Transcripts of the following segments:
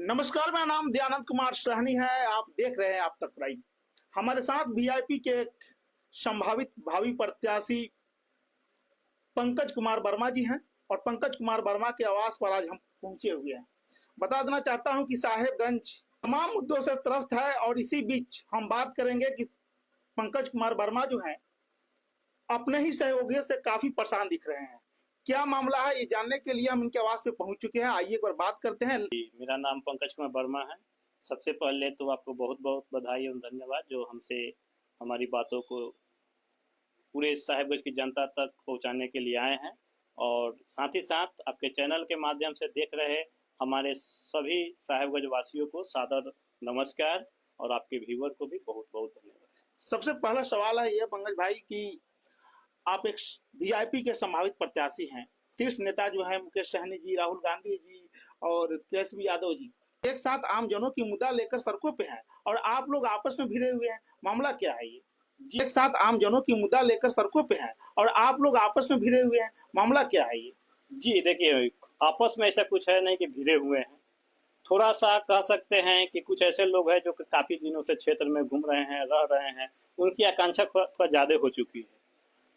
नमस्कार, मेरा नाम दयानंद कुमार सहनी है। आप देख रहे हैं आप तक प्राइम। हमारे साथ वीआईपी के एक संभावित भावी प्रत्याशी पंकज कुमार वर्मा जी हैं और पंकज कुमार वर्मा के आवास पर आज हम पहुंचे हुए हैं। बता देना चाहता हूं कि साहेबगंज तमाम मुद्दों से त्रस्त है और इसी बीच हम बात करेंगे कि पंकज कुमार वर्मा जो है अपने ही सहयोगियों से काफी परेशान दिख रहे हैं। क्या मामला है, ये जानने के लिए हम इनके आवास पे पहुंच चुके हैं। आइए एक बार बात करते हैं। मेरा नाम पंकज कुमार वर्मा है। सबसे पहले तो आपको बहुत बहुत बधाई एवं धन्यवाद जो हमसे हमारी बातों को पूरे साहेबगंज की जनता तक पहुंचाने के लिए आए हैं, और साथ ही साथ आपके चैनल के माध्यम से देख रहे हमारे सभी साहेबगंज वासियों को सादर नमस्कार और आपके व्यूअर को भी बहुत बहुत धन्यवाद। सबसे पहला सवाल है ये पंकज भाई कि आप एक वीआईपी के संभावित प्रत्याशी हैं। शीर्ष नेता जो है मुकेश सहनी जी, राहुल गांधी जी और तेजस्वी यादव जी एक साथ आम जनों की मुद्दा लेकर सड़कों पे हैं और आप लोग आपस में भिड़े हुए हैं। मामला क्या है ये जी? एक साथ आम जनों की मुद्दा लेकर सड़कों पे हैं और आप लोग आपस में भिड़े हुए हैं। मामला क्या है ये जी? देखिए, आपस में ऐसा कुछ है नहीं कि भिड़े हुए हैं। थोड़ा सा कह सकते हैं कि कुछ ऐसे लोग हैं जो काफी दिनों से क्षेत्र में घूम रहे हैं, रह रहे हैं, उनकी आकांक्षा थोड़ा ज्यादा हो चुकी है।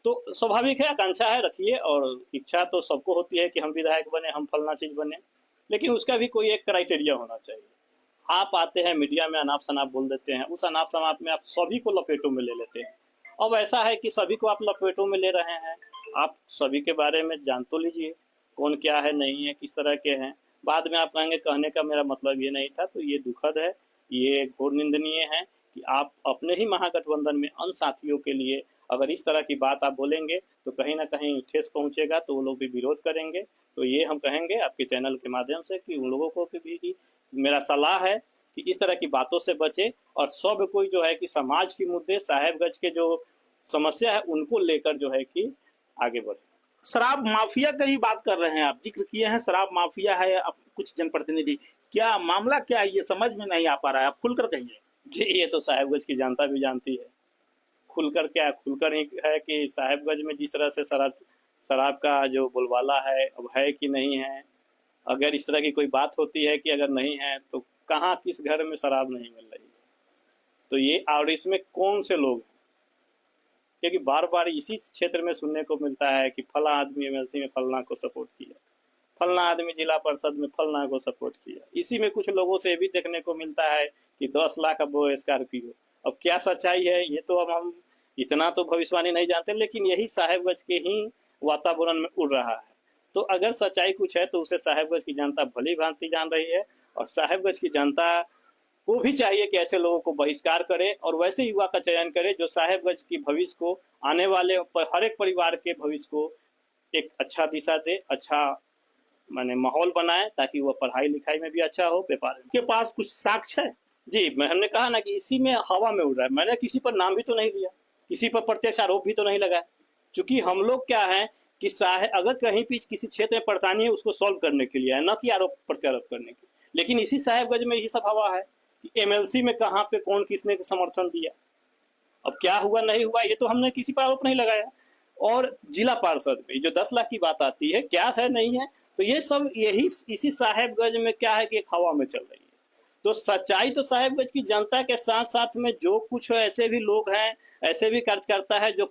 तो स्वाभाविक है, आकांक्षा है रखिए, और इच्छा तो सबको होती है कि हम विधायक बने, हम फलना चीज बने, लेकिन उसका भी कोई एक क्राइटेरिया होना चाहिए। आप आते हैं मीडिया में अनाप शनाप बोल देते हैं, उस अनाप शनाप में आप सभी को लपेटों में ले लेते हैं। अब ऐसा है कि सभी को आप लपेटों में ले रहे हैं। आप सभी के बारे में जान तो लीजिए, कौन क्या है, नहीं है, किस तरह के हैं। बाद में आप कहेंगे कहने का मेरा मतलब ये नहीं था, तो ये दुखद है, ये घोर निंदनीय है कि आप अपने ही महागठबंधन में अन्य साथियों के लिए अगर इस तरह की बात आप बोलेंगे तो कहीं ना कहीं ठेस पहुंचेगा, तो वो लोग भी विरोध करेंगे। तो ये हम कहेंगे आपके चैनल के माध्यम से कि उन लोगों को भी मेरा सलाह है कि इस तरह की बातों से बचे, और सब कोई जो है कि समाज के मुद्दे, साहेबगंज के जो समस्या है उनको लेकर जो है कि आगे बढ़े। शराब माफिया की बात कर रहे हैं, आप जिक्र किए हैं शराब माफिया है। अब कुछ जनप्रतिनिधि, क्या मामला क्या है, ये समझ में नहीं आ पा रहा है, आप खुलकर कहिए। जी, ये तो साहेबगंज की जनता भी जानती है। खुलकर क्या, खुलकर ही है कि साहेबगंज में जिस तरह से शराब का जो बोलबाला है, अब है कि नहीं है। अगर इस तरह की कोई बात होती है कि अगर नहीं है तो कहाँ किस घर में शराब नहीं मिल रही है, तो ये, और इसमें कौन से लोग हैं, क्योंकि बार बार इसी क्षेत्र में सुनने को मिलता है कि फला आदमी एमएलसी में फलना को सपोर्ट किया, फलना आदमी जिला परिषद में फलना को सपोर्ट किया। इसी में कुछ लोगों से भी देखने को मिलता है कि 10 लाख अब वो स्कॉर्पियो। अब क्या सच्चाई है ये तो अब हम इतना तो भविष्यवाणी नहीं जानते, लेकिन यही साहेबगंज के ही वातावरण में उड़ रहा है। तो अगर सच्चाई कुछ है तो उसे साहेबगंज की जनता भली भांति जान रही है, और साहेबगंज की जनता को भी चाहिए कि ऐसे लोगों को बहिष्कार करे और वैसे युवा का चयन करे जो साहेबगंज की भविष्य को, आने वाले हर एक परिवार के भविष्य को एक अच्छा दिशा दे, अच्छा माने माहौल बनाए, ताकि वह पढ़ाई लिखाई में भी अच्छा हो, व्यापार के पास कुछ साक्ष्य है। जी, हमने कहा ना कि इसी में हवा में उड़ रहा है। मैंने किसी पर नाम भी तो नहीं लिया, किसी पर प्रत्यक्ष आरोप भी तो नहीं लगाया, क्योंकि हम लोग क्या है कि अगर कहीं भी किसी क्षेत्र में परेशानी है उसको सॉल्व करने के लिए है, न कि आरोप प्रत्यारोप करने के। लेकिन इसी साहेबगंज में यही सब हवा है कि एमएलसी में कहाँ पे कौन किसने समर्थन दिया, अब क्या हुआ नहीं हुआ ये तो हमने किसी पर आरोप नहीं लगाया। और जिला पार्षद में जो 10 लाख की बात आती है, क्या है नहीं है, तो ये सब यही इसी साहेबगंज में क्या है कि एक हवा में चल रही है। तो सच्चाई तो साहेबगंज की जनता के साथ साथ में जो कुछ ऐसे भी लोग हैं, ऐसे भी कार्यकर्ता है जो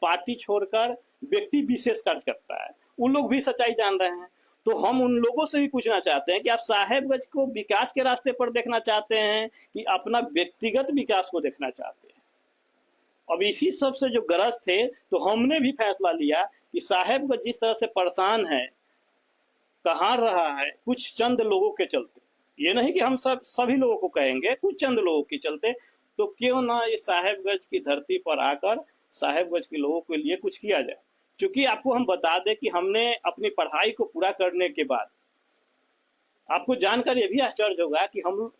पार्टी छोड़कर व्यक्ति विशेष कार्य करता है, उन लोग भी सच्चाई जान रहे हैं। तो हम उन लोगों से भी पूछना चाहते हैं कि आप साहेबगंज को विकास के रास्ते पर देखना चाहते हैं कि अपना व्यक्तिगत विकास को देखना चाहते हैं। अब इसी सब से जो गरज थे, तो हमने भी फैसला लिया कि साहेबगंज जिस तरह से परेशान है, कहाँ रहा है, कुछ चंद लोगों के चलते, ये नहीं कि हम सभी लोगों को कहेंगे, कुछ चंद लोगों के चलते, तो क्यों ना ये साहेबगंज की धरती पर आकर साहेबगंज के लोगों के लिए कुछ किया जाए। क्योंकि आपको हम बता दें कि हमने अपनी पढ़ाई को पूरा करने के बाद, आपको जानकर ये भी आश्चर्य होगा कि हम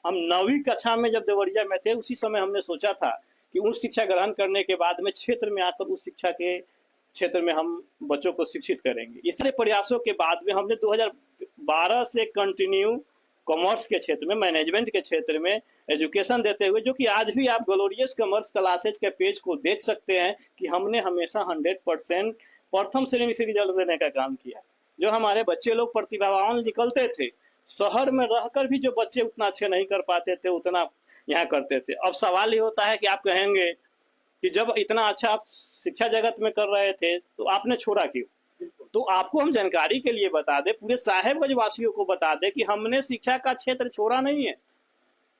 9वीं कक्षा में जब देवरिया में थे, उसी समय हमने सोचा था कि उस शिक्षा ग्रहण करने के बाद में क्षेत्र में आकर उस शिक्षा के क्षेत्र में हम बच्चों को शिक्षित करेंगे। इसलिए प्रयासों के बाद में हमने 2012 से कंटिन्यू कॉमर्स के क्षेत्र में, मैनेजमेंट के क्षेत्र में एजुकेशन देते हुए, जो कि आज भी आप ग्लोरियस कॉमर्स क्लासेज के पेज को देख सकते हैं कि हमने हमेशा 100% प्रथम श्रेणी से रिजल्ट देने का काम किया। जो हमारे बच्चे लोग प्रतिभावान निकलते थे शहर में रहकर भी जो बच्चे उतना अच्छे नहीं कर पाते थे उतना यहाँ करते थे। अब सवाल ये होता है कि आप कहेंगे कि जब इतना अच्छा आप शिक्षा जगत में कर रहे थे तो आपने छोड़ा क्यों? तो आपको हम जानकारी के लिए बता दें, पूरे साहेबगंज वासियों को बता दें कि हमने शिक्षा का क्षेत्र छोड़ा नहीं है,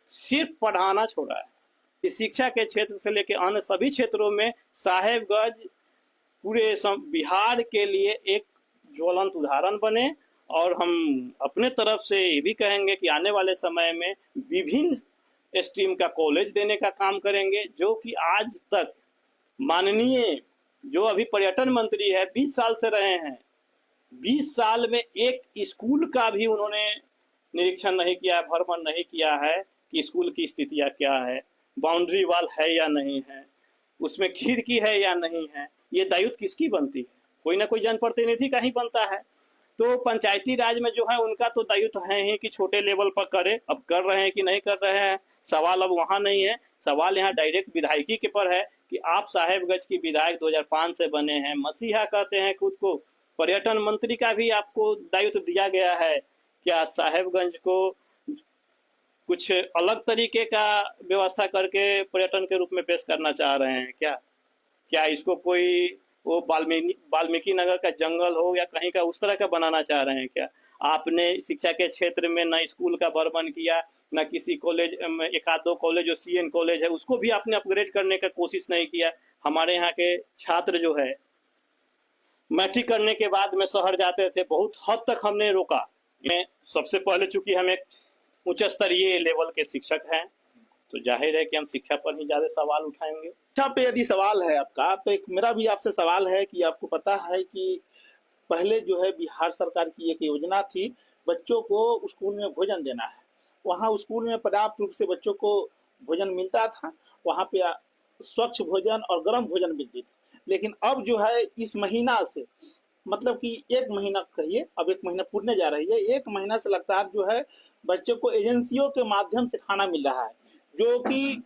सिर्फ पढ़ाना छोड़ा है। इस शिक्षा के क्षेत्र से लेकर अन्य सभी क्षेत्रों में साहेबगंज पूरे बिहार के लिए एक ज्वलंत उदाहरण बने। और हम अपने तरफ से ये भी कहेंगे कि आने वाले समय में विभिन्न स्ट्रीम का कॉलेज देने का काम करेंगे, जो कि आज तक माननीय जो अभी पर्यटन मंत्री है 20 साल से रहे हैं, 20 साल में एक स्कूल का भी उन्होंने निरीक्षण नहीं किया है, भ्रमण नहीं किया है कि स्कूल की स्थितियाँ क्या है, बाउंड्री वाल है या नहीं है, उसमें खिड़की है या नहीं है। ये दायित्व किसकी बनती है? कोई ना कोई जनप्रतिनिधि का ही बनता है। तो पंचायती राज में जो है उनका तो दायित्व है ही कि छोटे लेवल पर करे। अब कर रहे हैं कि नहीं कर रहे हैं, सवाल अब वहाँ नहीं है। सवाल यहाँ डायरेक्ट विधायकी के पर है कि आप साहेबगंज की विधायक 2005 से बने हैं, मसीहा कहते हैं खुद को, पर्यटन मंत्री का भी आपको दायित्व दिया गया है। क्या साहेबगंज को कुछ अलग तरीके का व्यवस्था करके पर्यटन के रूप में पेश करना चाह रहे हैं क्या? क्या इसको कोई वो वाल्मीकि नगर का जंगल हो या कहीं का उस तरह का बनाना चाह रहे हैं क्या? आपने शिक्षा के क्षेत्र में न स्कूल का भ्रमण किया, न किसी कॉलेज में, एक आध दो कॉलेज जो CN कॉलेज है उसको भी आपने अपग्रेड करने का कोशिश नहीं किया। हमारे यहाँ के छात्र जो है मैट्रिक करने के बाद में शहर जाते थे, बहुत हद तक हमने रोका। मैं सबसे पहले चूंकि हम एक उच्च स्तरीय लेवल के शिक्षक हैं तो जाहिर है कि हम शिक्षा पर ही ज्यादा सवाल उठाएंगे। शिक्षा पे यदि सवाल है आपका, तो एक मेरा भी आपसे सवाल है कि आपको पता है कि पहले जो है बिहार सरकार की एक योजना थी, बच्चों को स्कूल में भोजन देना है। वहाँ स्कूल में पर्याप्त रूप से बच्चों को भोजन मिलता था, वहाँ पे स्वच्छ भोजन और गर्म भोजन मिलती थी। लेकिन अब जो है इस महीना से, मतलब कि 1 महीना कहिए, अब 1 महीना पूरने जा रही है, 1 महीना से लगातार जो है बच्चों को एजेंसियों के माध्यम से खाना मिल रहा है, जो कि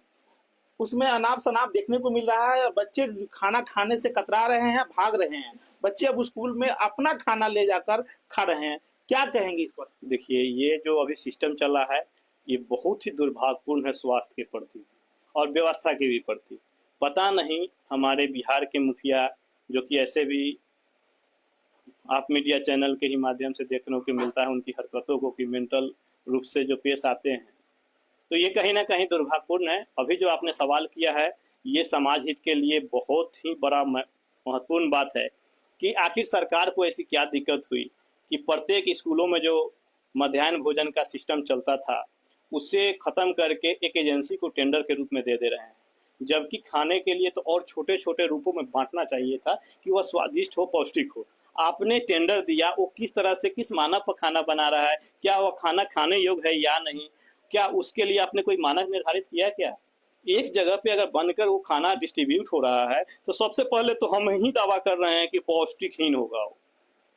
उसमें अनाप शनाप देखने को मिल रहा है। बच्चे खाना खाने से कतरा रहे हैं, भाग रहे हैं। बच्चे अब स्कूल में अपना खाना ले जाकर खा रहे हैं। क्या कहेंगे इस पर? देखिए, ये जो अभी सिस्टम चला है ये बहुत ही दुर्भाग्यपूर्ण है स्वास्थ्य के प्रति और व्यवस्था के भी प्रति। पता नहीं हमारे बिहार के मुखिया, जो कि ऐसे भी आप मीडिया चैनल के ही माध्यम से देखने को मिलता है उनकी हरकतों को, कि मेंटल रूप से जो पेश आते हैं, तो ये कहीं ना कहीं दुर्भाग्यपूर्ण है। अभी जो आपने सवाल किया है ये समाज हित के लिए बहुत ही बड़ा महत्वपूर्ण बात है कि आखिर सरकार को ऐसी क्या दिक्कत हुई कि प्रत्येक स्कूलों में जो मध्याह्न भोजन का सिस्टम चलता था उसे खत्म करके एक एजेंसी को टेंडर के रूप में दे रहे हैं, जबकि खाने के लिए तो और छोटे छोटे रूपों में बांटना चाहिए था कि वह स्वादिष्ट हो, पौष्टिक हो। आपने टेंडर दिया, वो किस तरह से, किस मानक पर खाना बना रहा है, क्या वह खाना खाने योग्य है या नहीं, क्या उसके लिए आपने कोई मानक निर्धारित किया? क्या एक जगह पे अगर बनकर वो खाना डिस्ट्रीब्यूट हो रहा है तो सबसे पहले तो हम ही दावा कर रहे हैं कि पौष्टिकहीन होगा वो।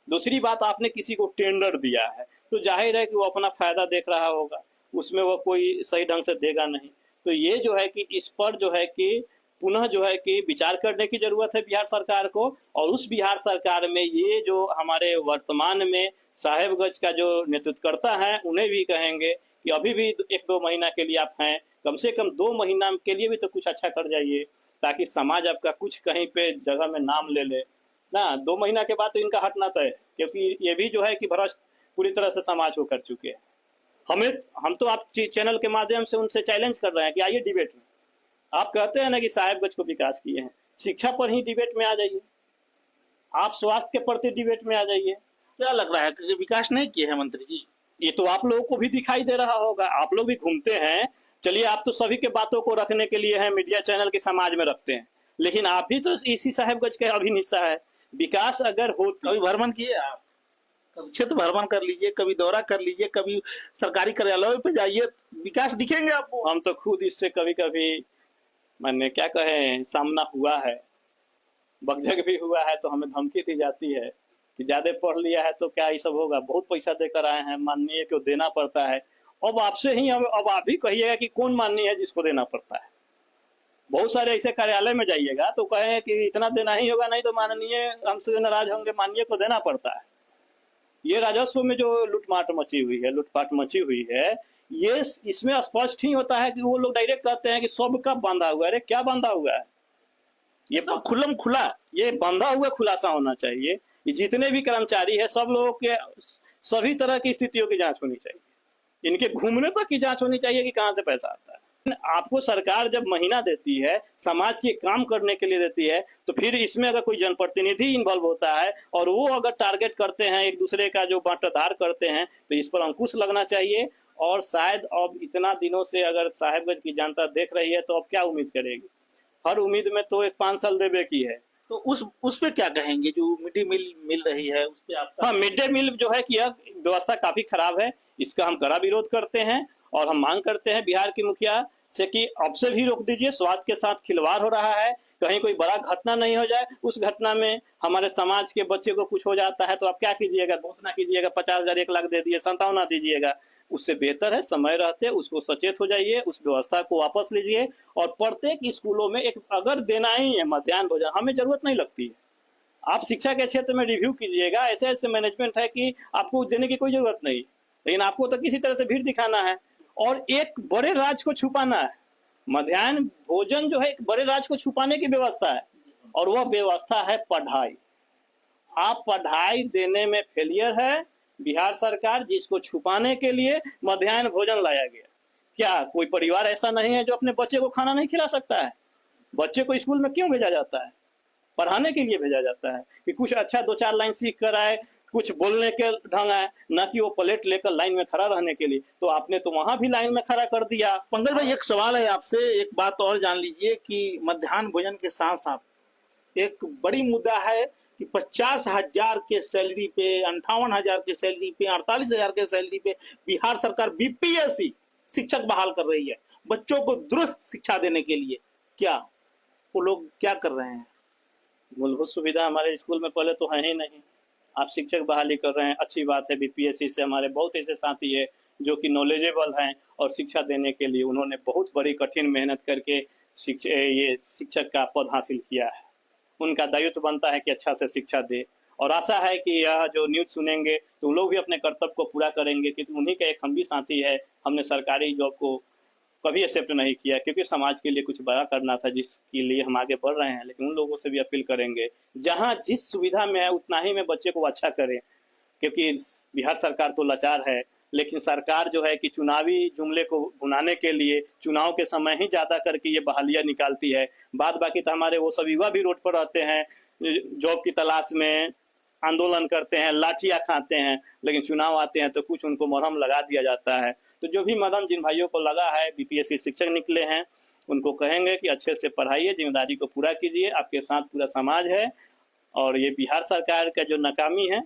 दूसरी बात, आपने किसी को टेंडर दिया है तो जाहिर है कि वो अपना फायदा देख रहा होगा, उसमें वो कोई सही ढंग से देगा नहीं। तो ये जो है कि इस पर जो है कि पुनः जो है कि विचार करने की जरूरत है बिहार सरकार को। और उस बिहार सरकार में ये जो हमारे वर्तमान में साहेबगंज का जो नेतृत्वकर्ता है उन्हें भी कहेंगे कि अभी भी 1-2 महीना के लिए आप हैं, कम से कम 2 महीना के लिए भी तो कुछ अच्छा कर जाइए, ताकि समाज आपका कुछ कहीं पे जगह में नाम ले ले ना। 2 महीना के बाद तो इनका हटना तय है, क्योंकि ये भी जो है कि भ्रष्ट पूरी तरह से समाज को कर चुके हैं। हम तो आप चैनल के माध्यम से उनसे चैलेंज कर रहे हैं कि आइए डिबेट में। आप कहते हैं ना कि साहेबगंज को विकास किए हैं, शिक्षा पर ही डिबेट में आ जाइए, आप स्वास्थ्य के प्रति डिबेट में आ जाइए। क्या लग रहा है कि विकास नहीं किए हैं मंत्री जी? ये तो आप लोगों को भी दिखाई दे रहा होगा, आप लोग भी घूमते हैं। चलिए, आप तो सभी के बातों को रखने के लिए हैं, मीडिया चैनल के समाज में रखते हैं, लेकिन आप भी तो इसी साहेबगंज के अभी हिस्सा है। विकास अगर हो, कभी भ्रमण किए आप? कभी क्षेत्र भ्रमण कर लीजिए, कभी दौरा कर लीजिए, कभी सरकारी कार्यालयों पे जाइए, विकास दिखेंगे आपको। हम तो खुद इससे कभी कभी मैंने क्या कहे सामना हुआ है, बकझक भी हुआ है, तो हमें धमकी दी जाती है कि ज्यादा पढ़ लिया है तो क्या ये सब होगा, बहुत पैसा देकर आए हैं, माननीय को देना पड़ता है। अब आपसे ही अब आप भी कहिएगा कि कौन माननीय है जिसको देना पड़ता है। बहुत सारे ऐसे कार्यालय में जाइएगा तो कहें कि इतना देना ही होगा, नहीं तो माननीय हमसे नाराज होंगे, माननीय को देना पड़ता है। ये राजस्व में जो लूटपाट मची हुई है, ये इसमें स्पष्ट ही होता है कि वो लोग डायरेक्ट कहते हैं कि सबका बांधा हुआ है। अरे क्या बांधा हुआ है? ये सब खुल्लम खुला, ये बंधा हुआ खुलासा होना चाहिए। ये जितने भी कर्मचारी है सब लोगों के सभी तरह की स्थितियों की जांच होनी चाहिए। इनके घूमने तक की जांच होनी चाहिए कि कहाँ से पैसा आता है। आपको सरकार जब महीना देती है, समाज के काम करने के लिए देती है, तो फिर इसमें अगर कोई जनप्रतिनिधि इन्वॉल्व होता है और वो अगर टारगेट करते हैं, एक दूसरे का जो बांटाधार करते हैं, तो इस पर अंकुश लगना चाहिए। और शायद अब इतना दिनों से अगर साहेबगंज की जनता देख रही है तो अब क्या उम्मीद करेगी? हर उम्मीद में तो एक 5 साल देवे की है। तो उस पे क्या कहेंगे जो मिड डे मील मिल रही है उस पे आपका? हाँ, मिड डे मील जो है कि यह व्यवस्था काफी खराब है। इसका हम कड़ा विरोध करते हैं और हम मांग करते हैं बिहार की मुखिया से कि अब से भी रोक दीजिए। स्वास्थ्य के साथ खिलवाड़ हो रहा है, कहीं कोई बड़ा घटना नहीं हो जाए। उस घटना में हमारे समाज के बच्चे को कुछ हो जाता है तो आप क्या कीजिएगा? घोषणा कीजिएगा 50,000 1 लाख दे दिए, सांत्वना दीजिएगा। उससे बेहतर है समय रहते उसको सचेत हो जाइए, उस व्यवस्था को वापस लीजिए। और प्रत्येक स्कूलों में एक अगर देना ही है मध्याह्न भोजन, हमें जरूरत नहीं लगती है। आप शिक्षा के क्षेत्र में रिव्यू कीजिएगा, ऐसे ऐसे मैनेजमेंट है कि आपको देने की कोई जरूरत नहीं, लेकिन आपको तो किसी तरह से भीड़ दिखाना है और एक बड़े राज को छुपाना है। मध्याह्न भोजन जो है एक बड़े राज को छुपाने की व्यवस्था है और वह व्यवस्था है पढ़ाई। आप पढ़ाई देने में फेलियर है बिहार सरकार, जिसको छुपाने के लिए मध्याह्न भोजन लाया गया। क्या कोई परिवार ऐसा नहीं है जो अपने बच्चे को खाना नहीं खिला सकता है? बच्चे को स्कूल में क्यों भेजा जाता है? पढ़ाने के लिए भेजा जाता है कि कुछ अच्छा 2-4 लाइन सीख कर आए, कुछ बोलने के ढंग आए, ना कि वो प्लेट लेकर लाइन में खड़ा रहने के लिए। तो आपने तो वहां भी लाइन में खड़ा कर दिया। पंकज भाई, एक सवाल है आपसे, एक बात और जान लीजिए कि मध्याह्न भोजन के साथ साथ एक बड़ी मुद्दा है कि 50,000 के सैलरी पे, 58,000 के सैलरी पे, 48,000 के सैलरी पे बिहार सरकार बीपीएससी शिक्षक बहाल कर रही है बच्चों को दुरुस्त शिक्षा देने के लिए। क्या वो लोग क्या कर रहे हैं? मूलभूत सुविधा हमारे स्कूल में पहले तो है ही नहीं, आप शिक्षक बहाली कर रहे हैं। अच्छी बात है, बीपीएससी से हमारे बहुत ऐसे साथी है जो कि नॉलेजेबल हैं और शिक्षा देने के लिए उन्होंने बहुत बड़ी कठिन मेहनत करके ये शिक्षक का पद हासिल किया है। उनका दायित्व बनता है कि अच्छा से शिक्षा दे और आशा है कि यह जो न्यूज़ सुनेंगे तो लोग भी अपने कर्तव्य को पूरा करेंगे, क्योंकि उन्हीं का एक हम भी साथी है। हमने सरकारी जॉब को कभी एक्सेप्ट नहीं किया क्योंकि समाज के लिए कुछ बड़ा करना था, जिसके लिए हम आगे बढ़ रहे हैं। लेकिन उन लोगों से भी अपील करेंगे जहां जिस सुविधा में है उतना ही में बच्चे को अच्छा करें, क्योंकि बिहार सरकार तो लाचार है। लेकिन सरकार जो है कि चुनावी जुमले को भुनाने के लिए चुनाव के समय ही ज़्यादा करके ये बहालियाँ निकालती है। बाद बाकी तो हमारे वो सब युवा भी रोड पर रहते हैं, जॉब की तलाश में आंदोलन करते हैं, लाठियाँ खाते हैं, लेकिन चुनाव आते हैं तो कुछ उनको मरहम लगा दिया जाता है। तो जो भी मदम जिन भाइयों को लगा है, बीपीएससी शिक्षक निकले हैं, उनको कहेंगे कि अच्छे से पढ़ाइए, जिम्मेदारी को पूरा कीजिए। आपके साथ पूरा समाज है और ये बिहार सरकार का जो नाकामी है,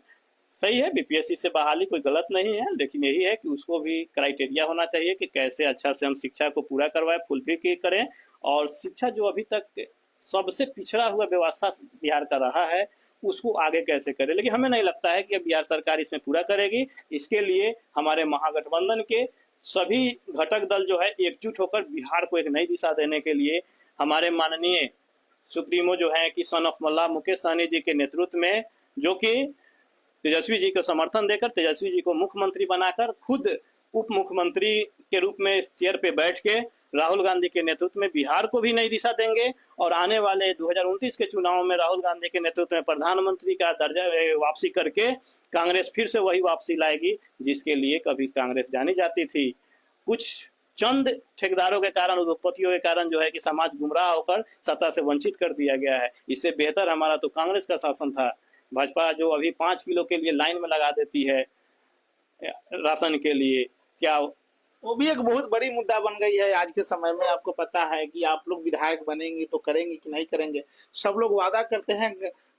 सही है, बीपीएससी से बहाली कोई गलत नहीं है, लेकिन यही है कि उसको भी क्राइटेरिया होना चाहिए कि कैसे अच्छा से हम शिक्षा को पूरा करवाएं, फुलफिल करें। और शिक्षा जो अभी तक सबसे पिछड़ा हुआ व्यवस्था बिहार का रहा है उसको आगे कैसे करें। लेकिन हमें नहीं लगता है कि बिहार सरकार इसमें पूरा करेगी। इसके लिए हमारे महागठबंधन के सभी घटक दल जो है एकजुट होकर बिहार को एक नई दिशा देने के लिए हमारे माननीय सुप्रीमो जो है कि सन ऑफ मल्ला मुकेश सहनी जी के नेतृत्व में, जो कि तेजस्वी जी को समर्थन देकर तेजस्वी जी को मुख्यमंत्री बनाकर खुद उप मुख्यमंत्री के रूप में इस चेयर पे बैठ के राहुल गांधी के नेतृत्व में बिहार को भी नई दिशा देंगे और आने वाले 2029 के चुनाव में राहुल गांधी के नेतृत्व में प्रधानमंत्री का दर्जा वापसी करके कांग्रेस फिर से वही वापसी लाएगी जिसके लिए कभी कांग्रेस जानी जाती थी। कुछ चंद ठेकेदारों के कारण, उद्योगपतियों के कारण जो है कि समाज गुमराह होकर सत्ता से वंचित कर दिया गया है। इससे बेहतर हमारा तो कांग्रेस का शासन था। भाजपा जो अभी 5 किलो के लिए लाइन में लगा देती है राशन के लिए, क्या वो भी एक बहुत बड़ी मुद्दा बन गई है आज के समय में। आपको पता है कि आप लोग विधायक बनेंगे तो करेंगे कि नहीं करेंगे। सब लोग वादा करते हैं,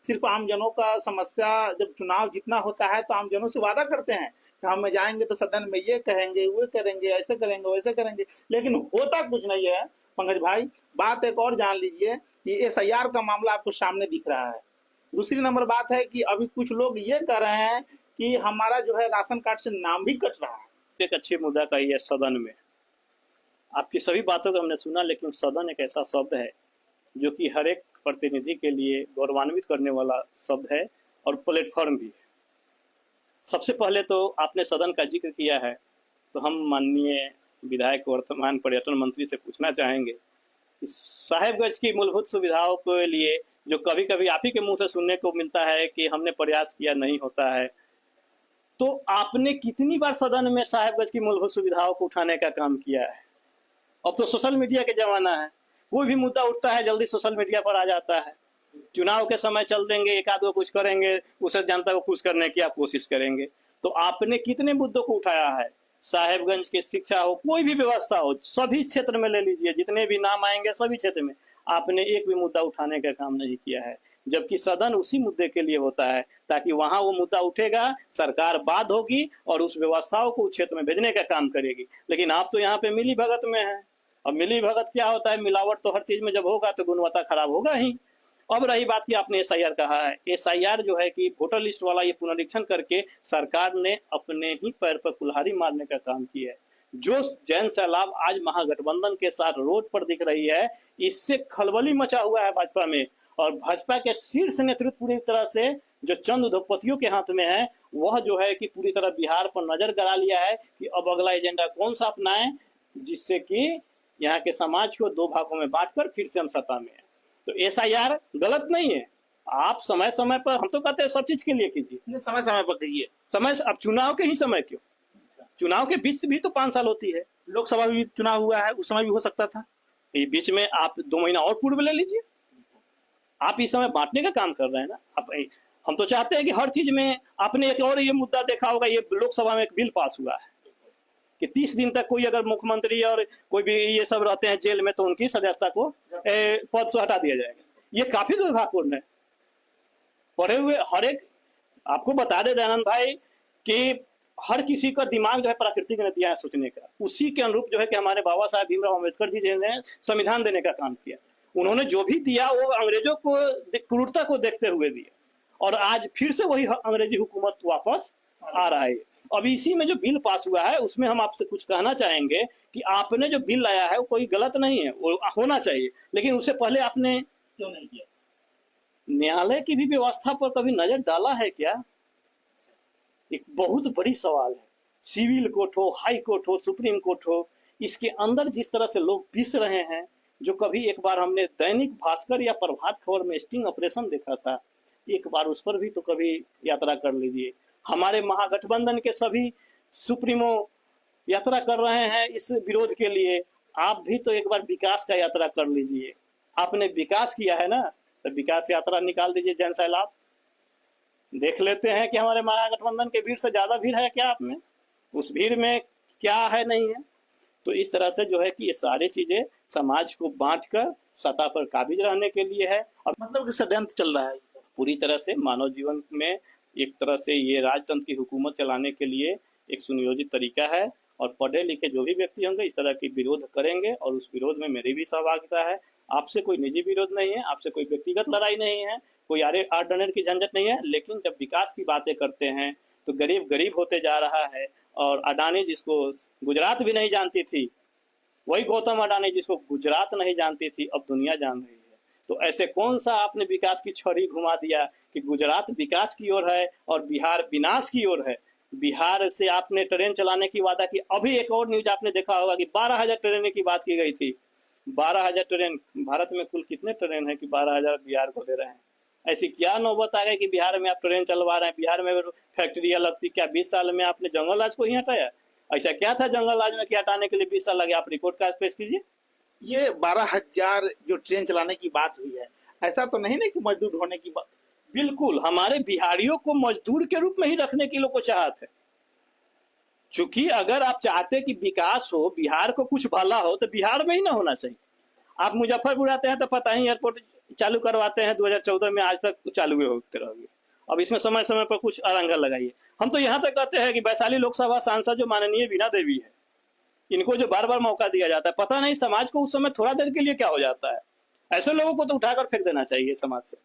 सिर्फ आम जनों का समस्या, जब चुनाव जितना होता है तो आम जनों से वादा करते हैं कि हम जाएंगे तो सदन में ये कहेंगे, वो करेंगे, ऐसे करेंगे, वैसे करेंगे, लेकिन होता कुछ नहीं है। पंकज भाई, बात एक और जान लीजिए कि SIR का मामला आपको सामने दिख रहा है। दूसरी नंबर बात है कि अभी कुछ लोग ये कह रहे हैं कि हमारा जो है राशन कार्ड से नाम भी कट रहा है। एक अच्छी मुद्दा कही है सदन में। आपकी सभी बातों को हमने सुना, लेकिन सदन एक ऐसा शब्द है जो कि हर एक प्रतिनिधि के लिए गौरवान्वित करने वाला शब्द है और प्लेटफॉर्म भी है। सबसे पहले तो आपने सदन का जिक्र किया है, तो हम माननीय विधायक वर्तमान पर्यटन मंत्री से पूछना चाहेंगे कि साहेबगंज की मूलभूत सुविधाओं के लिए जो कभी कभी आप ही के मुंह से सुनने को मिलता है कि हमने प्रयास किया नहीं होता है, तो आपने कितनी बार सदन में साहेबगंज की मूलभूत सुविधाओं को उठाने का काम किया है? अब तो सोशल मीडिया के जमाना है, कोई भी मुद्दा उठता है जल्दी सोशल मीडिया पर आ जाता है। चुनाव के समय चल देंगे, एक आध कुछ करेंगे, उसे जनता को खुश करने की आप कोशिश करेंगे। तो आपने कितने मुद्दों को उठाया है? साहेबगंज की शिक्षा हो, कोई भी व्यवस्था हो, सभी क्षेत्र में ले लीजिए, जितने भी नाम आएंगे सभी क्षेत्र में आपने एक भी मुद्दा उठाने का काम नहीं किया है, जबकि सदन उसी मुद्दे के लिए होता है ताकि वहां वो मुद्दा उठेगा, सरकार बात होगी और उस व्यवस्थाओं को उस क्षेत्र में भेजने का काम करेगी। लेकिन आप तो यहाँ पे मिली भगत में हैं। अब मिली भगत क्या होता है? मिलावट तो हर चीज में जब होगा तो गुणवत्ता खराब होगा ही। अब रही बात की आपने SIR कहा है, SIR जो है कि वोटर लिस्ट वाला ये पुनरीक्षण करके सरकार ने अपने ही पैर पर कुल्हाड़ी मारने का काम किया है। जो जैन सैलाब आज महागठबंधन के साथ रोड पर दिख रही है, इससे खलबली मचा हुआ है भाजपा में, और भाजपा के शीर्ष नेतृत्व पूरी तरह से जो चंद उद्योगपतियों के हाथ में है, वह जो है कि पूरी तरह बिहार पर नजर गड़ा लिया है कि अब अगला एजेंडा कौन सा अपनाएं जिससे कि यहाँ के समाज को दो भागों में बांटकर फिर से हम सत्ता में है। तो SIR गलत नहीं है, आप समय समय पर, हम तो कहते हैं सब चीज के लिए कीजिए, समय समय पर कहिए। समय अब चुनाव के ही समय क्यों? चुनाव के बीच भी तो 5 साल होती है। लोकसभा भी चुनाव हुआ है, उस समय भी हो सकता था। ये बीच में आप 2 महीना और पूर्व ले लीजिए। आप इस समय बांटने का काम कर रहे हैं ना। आप, हम तो चाहते हैं कि हर चीज में, आपने एक और ये मुद्दा देखा होगा, ये लोकसभा में एक बिल पास हुआ है कि 30 दिन तक कोई अगर मुख्यमंत्री और कोई भी ये सब रहते हैं जेल में तो उनकी सदस्यता को पद से हटा दिया जाएगा। ये काफी दुर्भाग्यपूर्ण है। पढ़े हुए हर एक, आपको बता दे दयानंद भाई कि हर किसी का दिमाग जो है प्रकृति ने दिया है सोचने का, उसी के अनुरूप जो है कि हमारे बाबा साहब भीमराव अम्बेडकर जी ने संविधान देने का काम किया। उन्होंने जो भी दिया वो अंग्रेजों को क्रूरता को देखते हुए दिया, और आज फिर से वही अंग्रेजी हुकूमत वापस आ रहा है। अब इसी में जो बिल पास हुआ है उसमें हम आपसे कुछ कहना चाहेंगे कि आपने जो बिल लाया है वो कोई गलत नहीं है, वो होना चाहिए, लेकिन उससे पहले आपने क्यों नहीं किया? न्यायालय की भी व्यवस्था पर कभी नजर डाला है क्या? एक बहुत बड़ी सवाल है। सिविल कोर्ट हो, हाई कोर्ट हो, सुप्रीम कोर्ट हो, इसके अंदर जिस तरह से लोग पिस रहे हैं, जो कभी एक बार हमने दैनिक भास्कर या प्रभात खबर में स्टिंग ऑपरेशन देखा था, एक बार उस पर भी तो कभी यात्रा कर लीजिए। हमारे महागठबंधन के सभी सुप्रीमो यात्रा कर रहे हैं इस विरोध के लिए, आप भी तो एक बार विकास का यात्रा कर लीजिए। आपने विकास किया है ना, तो विकास यात्रा निकाल दीजिए। जैन सैलाब देख लेते हैं कि हमारे महागठबंधन के भीड़ से ज्यादा भीड़ है क्या आप में, उस भीड़ में क्या है नहीं है। तो इस तरह से जो है कि ये सारी चीजें समाज को बांटकर सत्ता पर काबिज रहने के लिए है। और मतलब कि षड्यंत्र चल रहा है पूरी तरह से मानव जीवन में एक तरह से ये राजतंत्र की हुकूमत चलाने के लिए एक सुनियोजित तरीका है, और पढ़े लिखे जो भी व्यक्ति होंगे इस तरह की विरोध करेंगे, और उस विरोध में मेरी भी सहभागिता है। आपसे कोई निजी विरोध नहीं है, आपसे कोई व्यक्तिगत लड़ाई नहीं है, कोई आड़ डंडे की झंझट नहीं है, लेकिन जब विकास की बातें करते हैं तो गरीब गरीब होते जा रहा है। और अडानी जिसको गुजरात भी नहीं जानती थी, वही गौतम अडानी जिसको गुजरात नहीं जानती थी, अब दुनिया जान रही है। तो ऐसे कौन सा आपने विकास की छड़ी घुमा दिया कि गुजरात विकास की ओर है और बिहार विनाश की ओर है? बिहार से आपने ट्रेन चलाने की वादा की। अभी एक और न्यूज आपने देखा होगा कि 12,000 ट्रेन की बात की गई थी। 12,000 ट्रेन, भारत में कुल कितने ट्रेन है कि 12,000 बिहार को दे रहे हैं? ऐसी क्या नौबत आ गई कि बिहार में आप ट्रेन चलवा रहे हैं? बिहार में फैक्ट्रियां लगती, क्या 20 साल में आपने जंगल राज को ही हटाया? ऐसा क्या था जंगल राज में कि हटाने के लिए 20 साल लगे? आप रिपोर्ट कार्ड पेश कीजिए। ये 12,000 जो ट्रेन चलाने की बात हुई है, ऐसा तो नहीं कि मजदूर ढोने की बात? बिल्कुल, हमारे बिहारियों को मजदूर के रूप में ही रखने की लोग को चाहत है। चूंकि अगर आप चाहते कि विकास हो, बिहार को कुछ भला हो, तो बिहार में ही ना होना चाहिए। आप मुजफ्फरपुर आते हैं तो पता ही एयरपोर्ट चालू करवाते हैं 2014 में, आज तक चालू होते रहोगे। अब इसमें समय समय पर कुछ अरंगा लगाइए। हम तो यहाँ तक कहते हैं कि वैशाली लोकसभा सांसद जो माननीय वीणा देवी है, इनको जो बार बार मौका दिया जाता है, पता नहीं समाज को उस समय थोड़ा देर के लिए क्या हो जाता है। ऐसे लोगों को तो उठाकर फेंक देना चाहिए समाज से।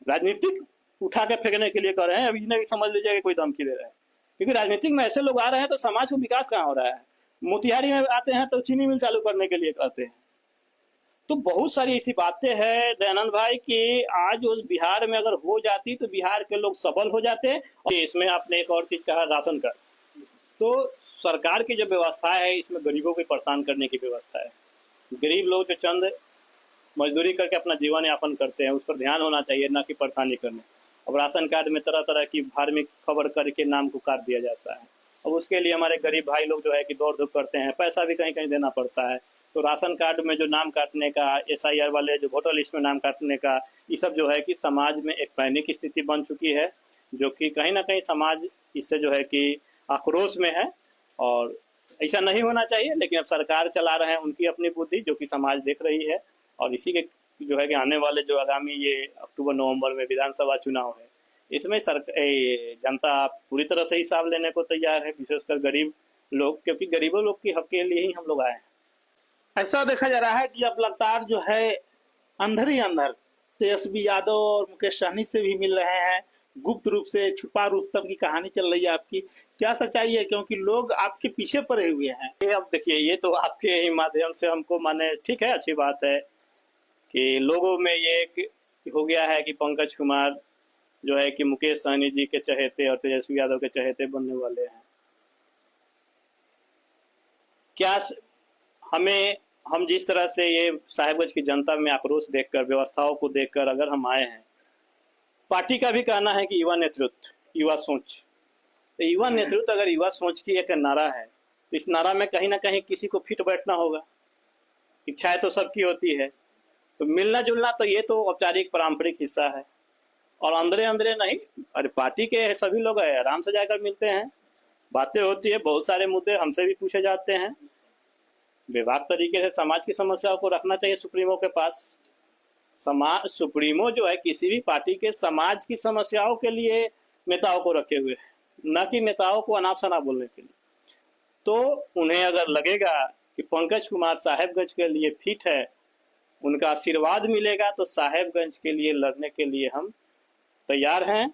राजनीतिक उठा के फेंकने के लिए कर रहे हैं, अभी नहीं समझ लीजिए कोई धमकी दे रहा है, क्योंकि राजनीतिक में ऐसे लोग आ रहे हैं तो समाज को विकास कहाँ हो रहा है। मोतिहारी में आते हैं तो चीनी मिल चालू करने के लिए कहते हैं, तो बहुत सारी ऐसी बातें हैं दयानंद भाई कि आज उस बिहार में अगर हो जाती तो बिहार के लोग सबल हो जाते। और इसमें आपने एक और चीज कहा, राशन कार्ड, तो सरकार की जो व्यवस्था है इसमें गरीबों को परेशान करने की व्यवस्था है। गरीब लोग जो चंद मजदूरी करके अपना जीवन यापन करते हैं उस पर ध्यान होना चाहिए, ना कि परेशानी करने। अब राशन कार्ड में तरह तरह की धार्मिक खबर करके नाम को काट दिया जाता है। अब उसके लिए हमारे गरीब भाई लोग जो है कि दौड़ धूप करते हैं, पैसा भी कहीं कहीं देना पड़ता है। तो राशन कार्ड में जो नाम काटने का, SIR वाले जो वोटर लिस्ट में नाम काटने का, ये सब जो है कि समाज में एक पैनिक स्थिति बन चुकी है, जो कि कहीं ना कहीं समाज इससे जो है कि आक्रोश में है। और ऐसा नहीं होना चाहिए, लेकिन अब सरकार चला रहे हैं उनकी अपनी बुद्धि, जो कि समाज देख रही है। और इसी के जो है कि आने वाले जो आगामी ये अक्टूबर नवंबर में विधानसभा चुनाव है, इसमें जनता पूरी तरह से हिसाब लेने को तैयार है, विशेषकर गरीब लोग, क्योंकि गरीबों लोग के हक के लिए ही हम लोग आए हैं। ऐसा देखा जा रहा है कि अब लगातार जो है अंदर ही अंदर तेजस्वी यादव और मुकेश सहनी से भी मिल रहे हैं, गुप्त रूप से, छुपा रुस्तम की कहानी चल रही है। आपकी क्या सच्चाई है, क्योंकि लोग आपके पीछे पड़े हुए हैं? ये अब देखिए, ये तो आपके ही माध्यम से हमको माने, ठीक है, अच्छी बात है कि लोगों में ये एक हो गया है कि पंकज कुमार जो है कि मुकेश सहनी जी के चहेते और तेजस्वी यादव के चहेते बनने वाले हैं। क्या हम जिस तरह से ये साहेबगंज की जनता में आक्रोश देखकर, व्यवस्थाओं को देखकर अगर हम आए हैं, पार्टी का भी कहना है कि युवा नेतृत्व, युवा सोच, तो युवा नेतृत्व अगर युवा सोच की एक नारा है, तो इस नारा में कहीं ना कहीं किसी को फिट बैठना होगा। इच्छाएं तो सबकी होती है, तो मिलना जुलना तो ये तो औपचारिक पारंपरिक हिस्सा है, और अंदरे अंदरे नहीं। अरे पार्टी के सभी लोग है, आराम से जाकर मिलते हैं, बातें होती है, बहुत सारे मुद्दे हमसे भी पूछे जाते हैं। विभाग तरीके से समाज की समस्याओं को रखना चाहिए सुप्रीमो के पास। सुप्रीमो जो है किसी भी पार्टी के समाज की समस्याओं के लिए नेताओं को रखे हुए हैं, न कि नेताओं को अनाप शनाप बोलने के लिए। तो उन्हें अगर लगेगा कि पंकज कुमार साहेबगंज के लिए फिट है, उनका आशीर्वाद मिलेगा, तो साहेबगंज के लिए लड़ने के लिए हम तैयार हैं।